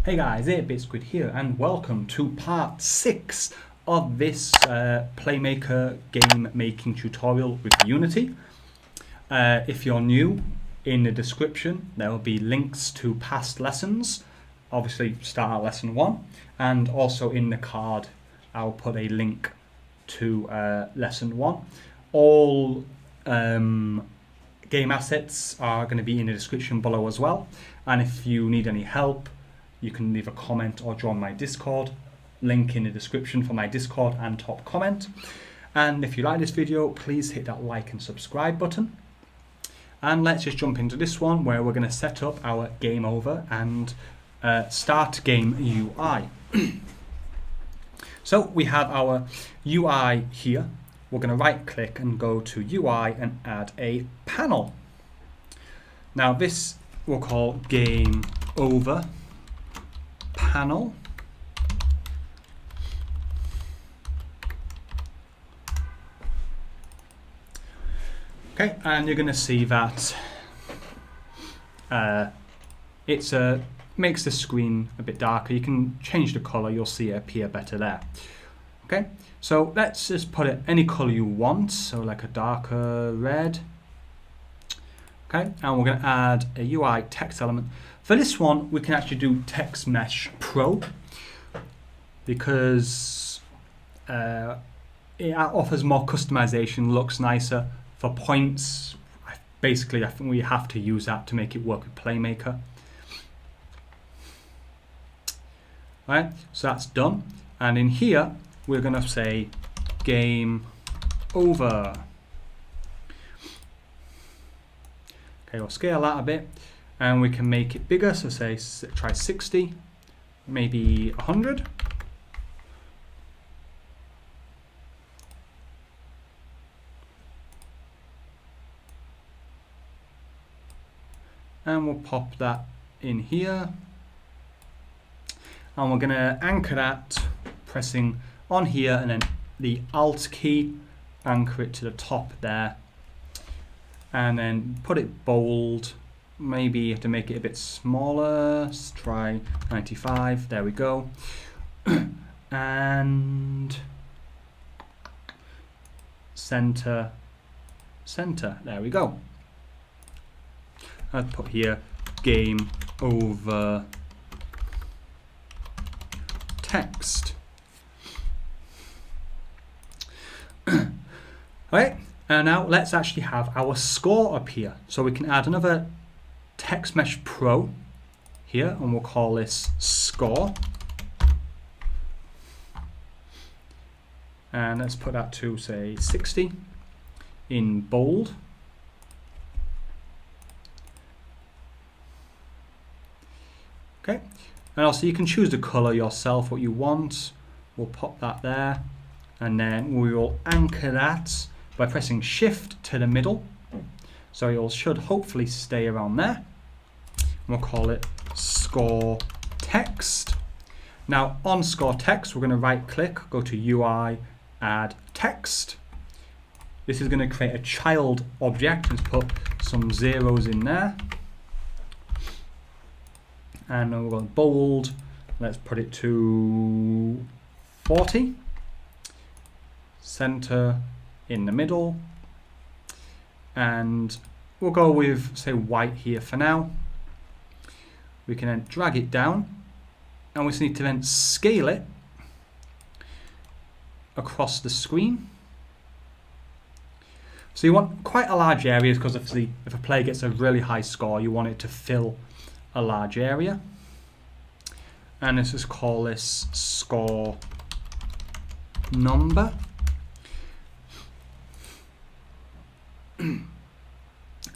Hey guys, Playmaker Pt6 here, and welcome to part 6 of this Playmaker game making tutorial with Unity. If you're new, in the description there will be links to past lessons. Obviously start at lesson 1, and also in the card I'll put a link to lesson 1. All game assets are going to be in the description below as well, and if you need any help you can leave a comment or join my Discord. Link in the description for my Discord and top comment. And if you like this video, please hit that like and subscribe button. And let's just jump into this one where we're going to set up our game over and start game UI. So we have our UI here. We're going to right click and go to UI and add a panel. Now this we'll call game over panel. Okay, and you're going to see that it's makes the screen a bit darker. You can change the color, you'll see it appear better there. Okay, so let's just put it any color you want, so like a darker red. Okay, and we're going to add a UI text element. For this one, we can actually do Text Mesh Pro because it offers more customization, looks nicer. For points, basically I think we have to use that to make it work with Playmaker. Right, so that's done. And in here, we're going to say game over. Okay, we'll scale that a bit. And we can make it bigger, so say try 60, maybe 100. And we'll pop that in here. And we're going to anchor that, pressing on here and then the Alt key, anchor it to the top there. And then put it bold. Maybe you have to make it a bit smaller. Let's try 95. There we go. And center. There we go. I'll put here game over text. Right, and now let's actually have our score up here. So we can add another Text Mesh Pro here, and we'll call this score. And let's put that to say 60 in bold. Okay, and also you can choose the color yourself, what you want. We'll pop that there, and then we will anchor that by pressing Shift to the middle. So it should hopefully stay around there. We'll call it score text. Now on score text, we're going to right click, go to UI, add text. This is going to create a child object. Let's put some zeros in there. And we're going to bold. Let's put it to 40. Center in the middle. And we'll go with, say, white here for now. We can then drag it down, and we just need to then scale it across the screen. So you want quite a large area, because if a player gets a really high score, you want it to fill a large area. And let's just call this score number.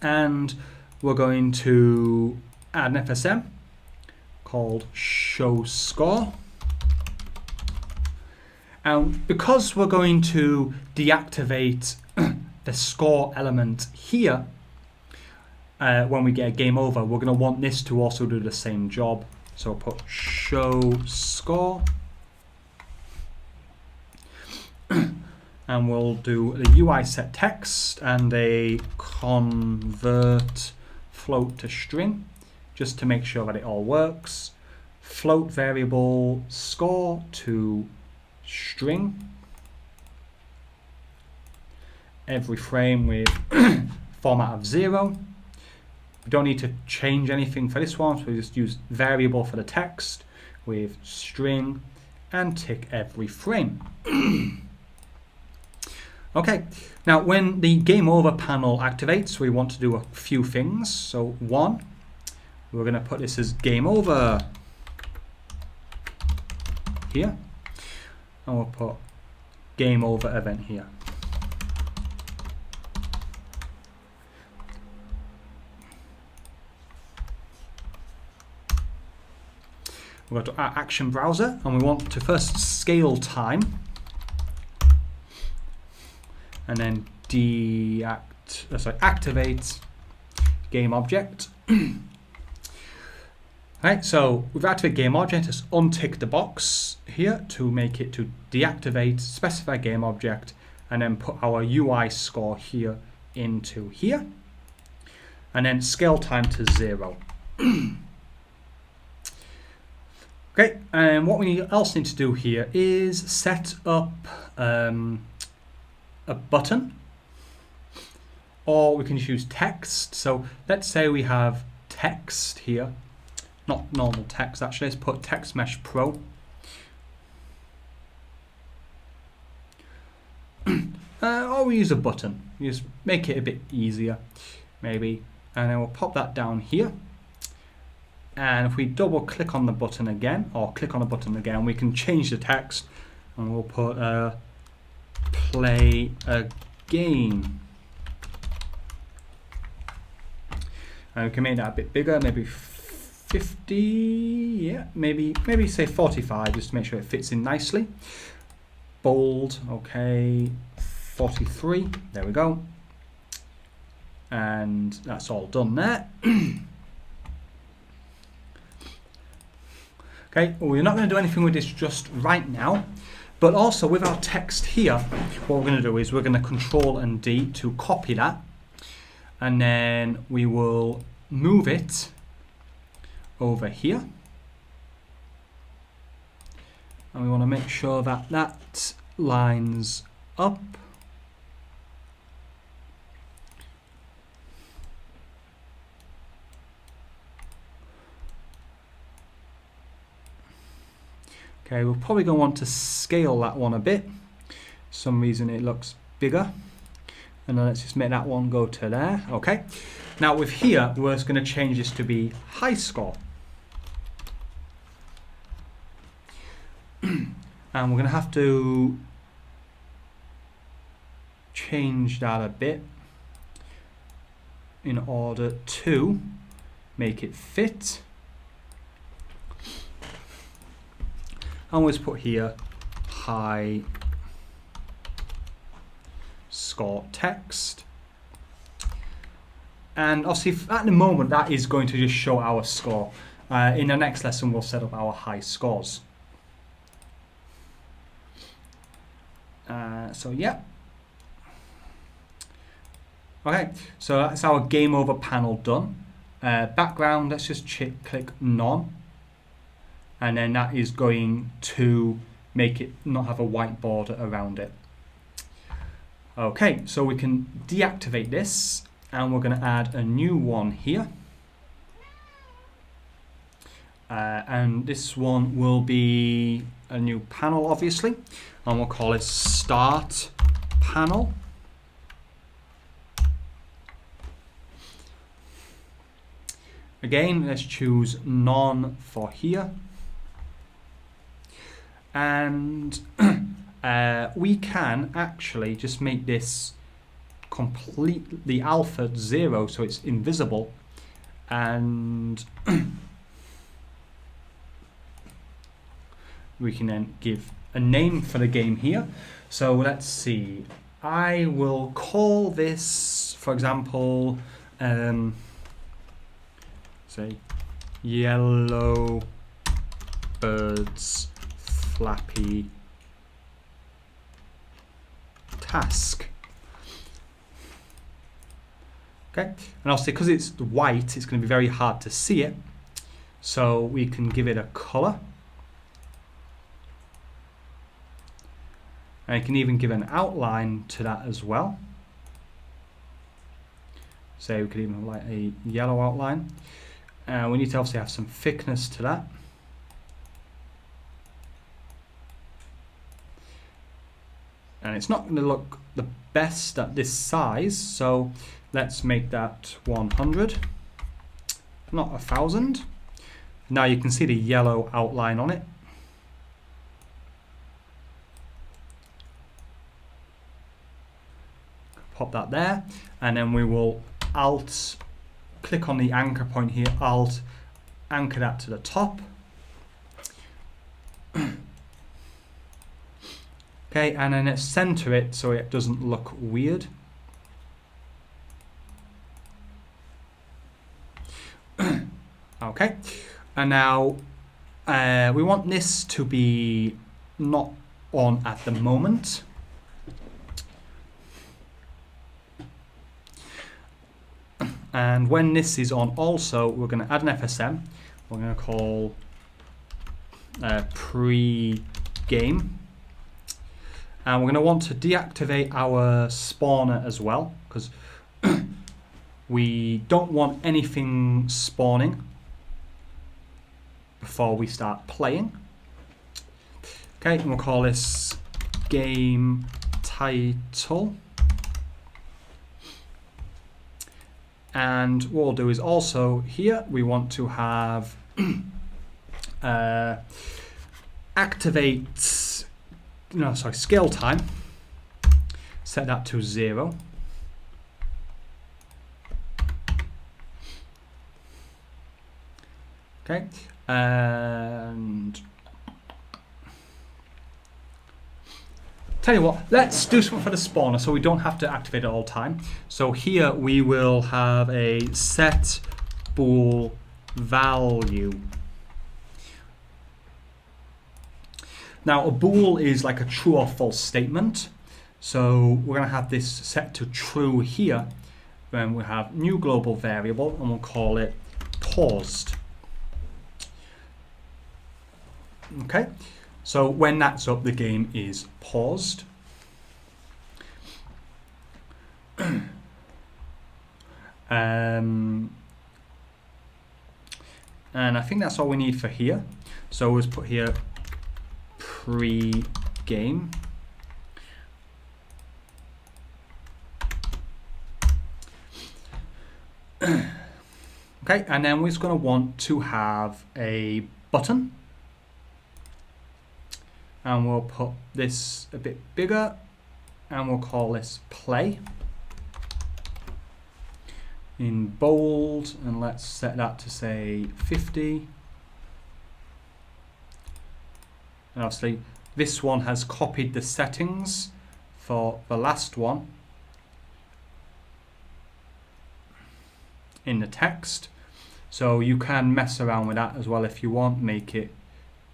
And we're going to add an FSM called show score. And because we're going to deactivate the score element here when we get a game over, we're going to want this to also do the same job. So I'll put show score. And we'll do the UI set text and a convert float to string, just to make sure that it all works. float variable score to string. Every frame with format of 0. We don't need to change anything for this one, so we just use variable for the text with string and tick every frame. Okay, now when the game over panel activates, we want to do a few things. So one, we're going to put this as game over here, and we'll put game over event here. We'll go to our action browser, and we want to first scale time, and then activate game object. Right, so we've activated game object. Just untick the box here to make it to deactivate, specify game object, and then put our UI score here into here, and then scale time to 0. Okay, and what we else need to do here is set up a button, or we can just use text. So let's say we have text here, not normal text actually, let's put text mesh pro. Or we use a button, you just make it a bit easier maybe, and then we'll pop that down here. And if we double click on the button again, or click on the button again, we can change the text, and we'll put play a game. And we can make that a bit bigger, maybe 50, yeah, maybe say 45, just to make sure it fits in nicely. Bold, okay, 43, there we go. And that's all done there. Okay, well, we're not going to do anything with this just right now, but also with our text here, what we're going to do is we're going to Control and D to copy that, and then we will move it over here, and we want to make sure that that lines up. Okay, we're probably going to want to scale that one a bit. For some reason it looks bigger. And then let's just make that one go to there. Okay. Now with here, we're just going to change this to be high score. And we're going to have to change that a bit in order to make it fit. And we'll just put here high score text. And obviously at the moment that is going to just show our score. In the next lesson we'll set up our high scores. So yeah. Okay, so that's our game over panel done. Background, let's just click none. And then that is going to make it not have a white border around it. Okay, so we can deactivate this, and we're going to add a new one here. And this one will be a new panel, obviously, and we'll call it Start Panel. Again, let's choose none for here. And we can actually just make this completely alpha 0, so it's invisible, and we can then give a name for the game here. So let's see, I will call this, for example, say Yellow Birds Flappy Task. Okay, and obviously because it's white, it's going to be very hard to see it. So we can give it a color. And you can even give an outline to that as well. So we could even have like a yellow outline. We need to obviously have some thickness to that. And it's not going to look the best at this size, so let's make that 100, not 1000. Now you can see the yellow outline on it. Pop that there, and then we will Alt, click on the anchor point here, Alt, anchor that to the top. Okay, and then center it so it doesn't look weird. Okay, and now we want this to be not on at the moment. And when this is on also, we're going to add an FSM. We're going to call pre-game. And we're going to want to deactivate our spawner as well, because we don't want anything spawning before we start playing. Okay, and we'll call this game title. And what we'll do is also here we want to have activate, no, sorry, scale time. Set that to 0. Okay, and tell you what, let's do something for the spawner so we don't have to activate it all the time. So here we will have a set bool value. Now a bool is like a true or false statement. So we're going to have this set to true here. Then we have new global variable and we'll call it paused. Okay. So when that's up, the game is paused. And I think that's all we need for here. So let's put here pre-game. Okay, and then we're just going to want to have a button. And we'll put this a bit bigger and we'll call this play in bold, and let's set that to say 50. And obviously this one has copied the settings for the last one in the text, so you can mess around with that as well if you want. Make it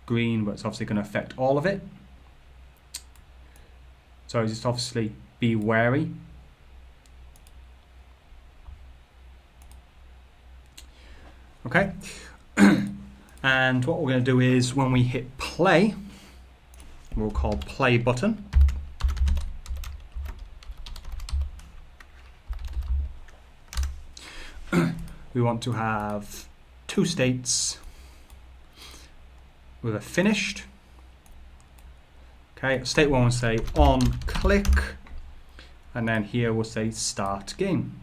green, but it's obviously going to affect all of it. So just obviously be wary. Okay, and what we're going to do is when we hit play, we'll call play button. We want to have two states with a finished. Okay, state one will say on click, and then here we'll say start game.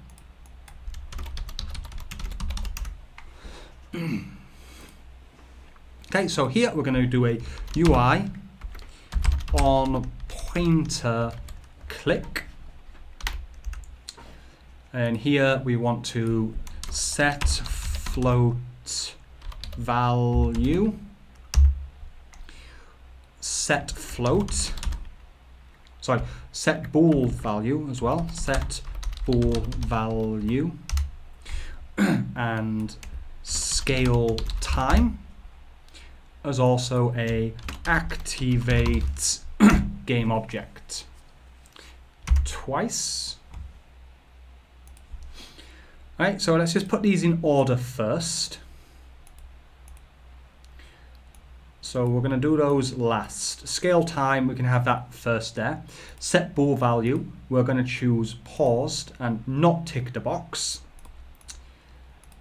Okay, so here we're going to do a UI on pointer click, and here we want to set float value, set float, sorry, set bool value as well, set bool value, and scale time as also a activate game object twice. Right, so let's just put these in order first. So we're going to do those last. Scale time, we can have that first there. Set bool value, we're going to choose paused and not tick the box.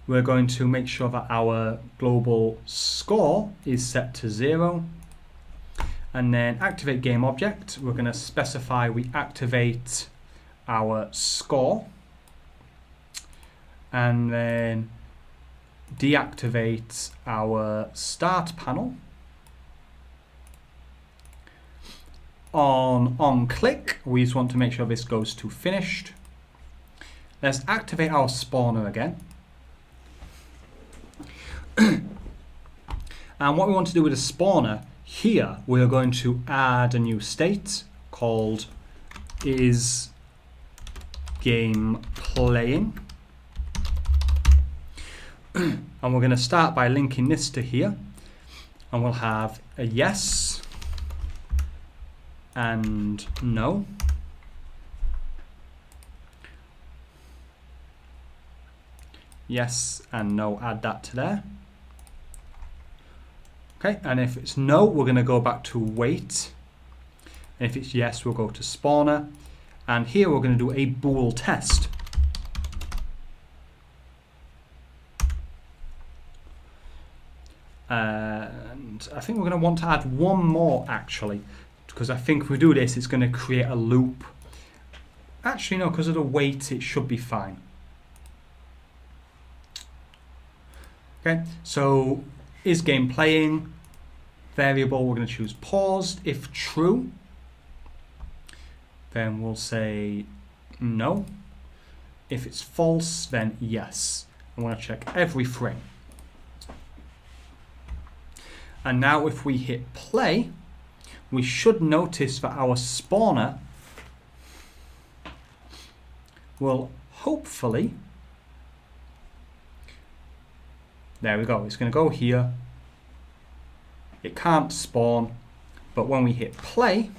We're going to make sure that our global score is set to 0. And then activate game object, we're going to specify we activate our score. And then deactivate our start panel. On click, we just want to make sure this goes to finished. Let's activate our spawner again. And what we want to do with the spawner, here we are going to add a new state called is game playing. And we're going to start by linking this to here. And we'll have a yes and no. Yes and no, add that to there. Okay, and if it's no, we're going to go back to wait. And if it's yes, we'll go to spawner. And here we're going to do a bool test. And I think we're going to want to add one more actually, because I think if we do this, it's going to create a loop. Actually, no, because of the wait, it should be fine. Okay, so is game playing variable, we're going to choose paused. If true, then we'll say no. If it's false, then yes. I want to check every frame. And now if we hit play, we should notice that our spawner will hopefully, there we go, it's going to go here. It can't spawn, but when we hit play,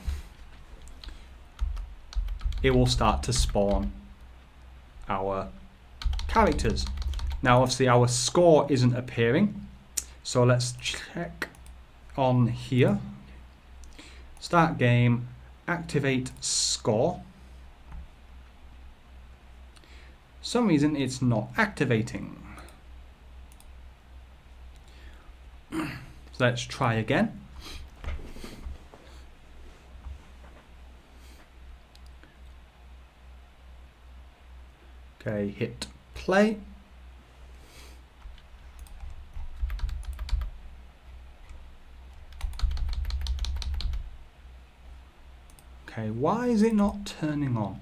it will start to spawn our characters. Now obviously our score isn't appearing, so let's check on here. Start game, activate score. For some reason it's not activating. So let's try again. Okay, hit play. Okay, why is it not turning on?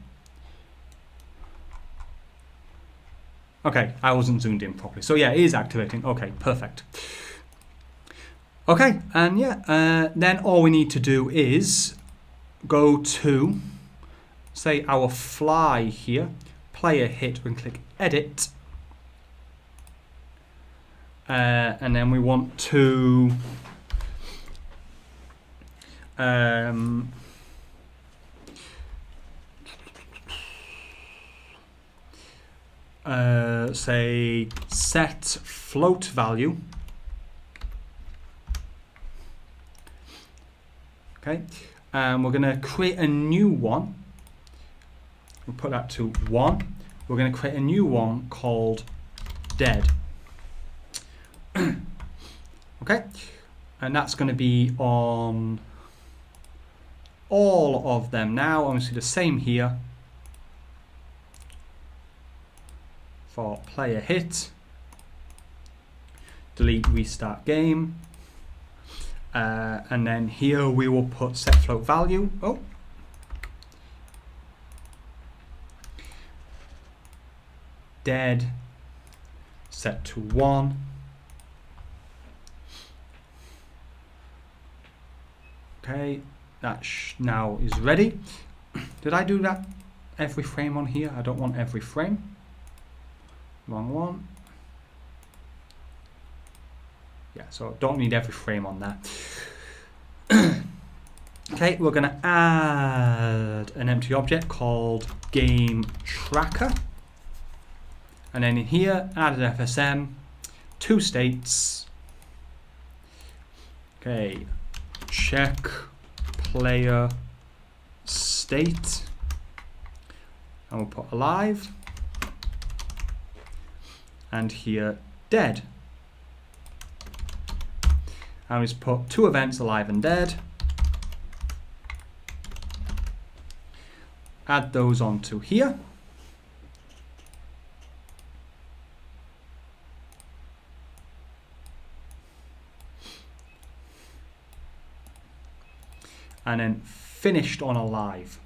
Okay, I wasn't zoomed in properly. So yeah, it is activating. Okay, perfect. Okay, and yeah, then all we need to do is go to, say, our fly here, player hit, we can click edit. And then we want to say set float value. Okay, and we're going to create a new one. We'll put that to 1. We're going to create a new one called dead. Okay, and that's going to be on all of them now. Obviously the same here for player hit, delete, restart game, and then here we will put set float value. Oh, dead set to 1. Okay, that now is ready. Did I do that every frame on here? I don't want every frame. Wrong one. Yeah, so don't need every frame on that. Okay, we're going to add an empty object called game tracker. And then in here, add an FSM, 2 states, Okay, check player state, and we'll put alive, and here dead, and we've put two events, alive and dead. Add those onto here. And then finished on alive.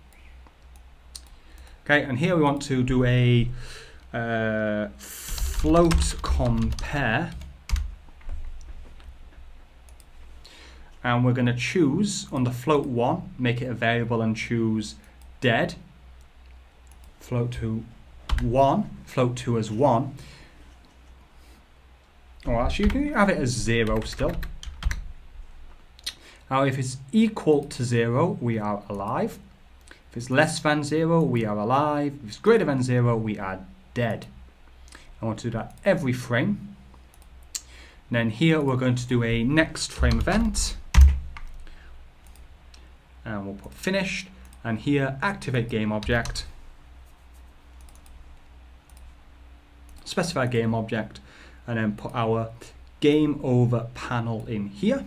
Okay, and here we want to do a float compare. And we're going to choose on the float 1, make it a variable and choose dead. Float to 1, float 2 as 1. Or actually, you can have it as 0 still. Now, if it's equal to 0, we are alive. If it's less than 0, we are alive. If it's greater than 0, we are dead. I want to do that every frame. And then here, we're going to do a next frame event. And we'll put finished. And here, activate game object. Specify game object. And then put our game over panel in here.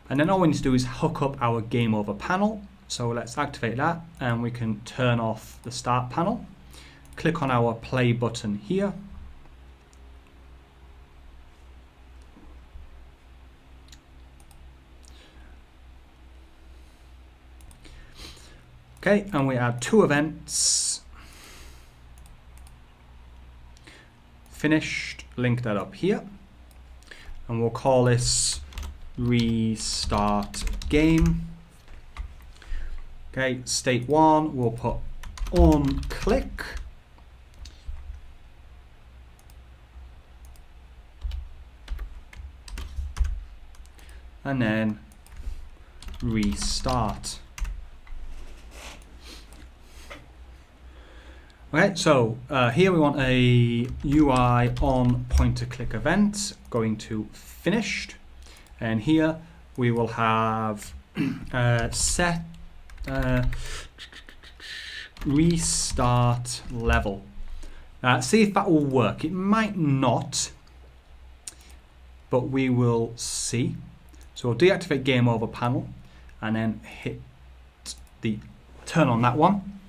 And then all we need to do is hook up our game over panel. So let's activate that, and we can turn off the start panel. Click on our play button here. Okay, and we add two events. Finished, link that up here. And we'll call this restart game. Okay, state 1, we'll put on click. And then restart. Okay, so here we want a UI on pointer click event going to finished. And here we will have set restart level. See if that will work. It might not, but we will see. So we'll deactivate game over panel and then hit the turn on that one.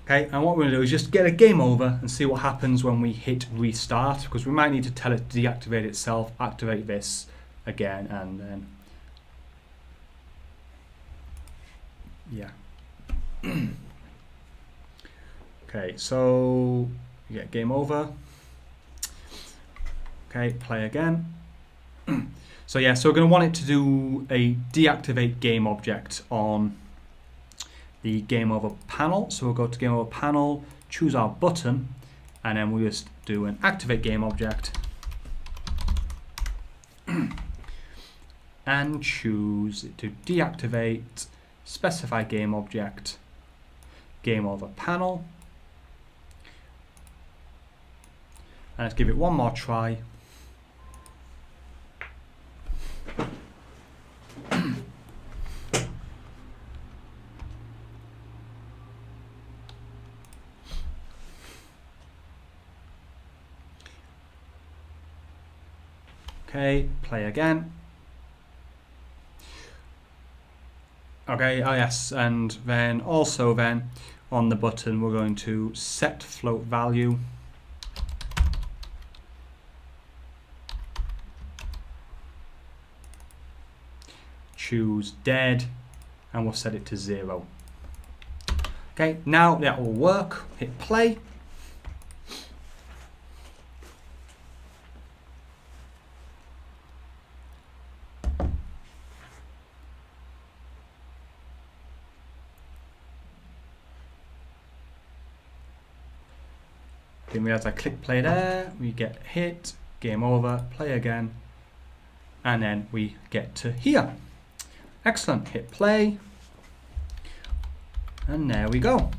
Okay, and what we're going to do is just get a game over and see what happens when we hit restart, because we might need to tell it to deactivate itself, activate this again, and then yeah. Okay, so you get game over. Okay, play again. So yeah, so we're going to want it to do a deactivate game object on the game over panel. So we'll go to game over panel, choose our button, and then we'll just do an activate game object and choose to deactivate, specify game object, game over panel. And let's give it one more try. Okay, play again. Okay, oh yes, and then also then on the button we're going to set float value. Choose dead, and we'll set it to 0. Okay, now that will work. Hit play. Then we have to click play there, we get hit, game over, play again, and then we get to here. Excellent, hit play, and there we go.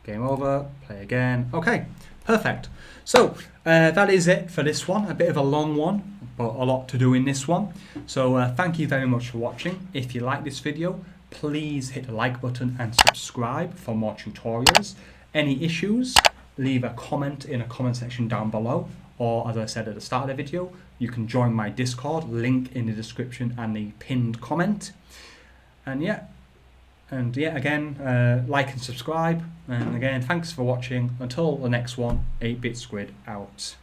game over, play again. Okay, perfect. So that is it for this one. A bit of a long one, but a lot to do in this one. So thank you very much for watching. If you like this video, please hit the like button and subscribe for more tutorials. Any issues, leave a comment in a comment section down below, or as I said at the start of the video, you can join my Discord, link in the description and the pinned comment. And yeah, again, like and subscribe. And again, thanks for watching. Until the next one, 8-Bit Squid out.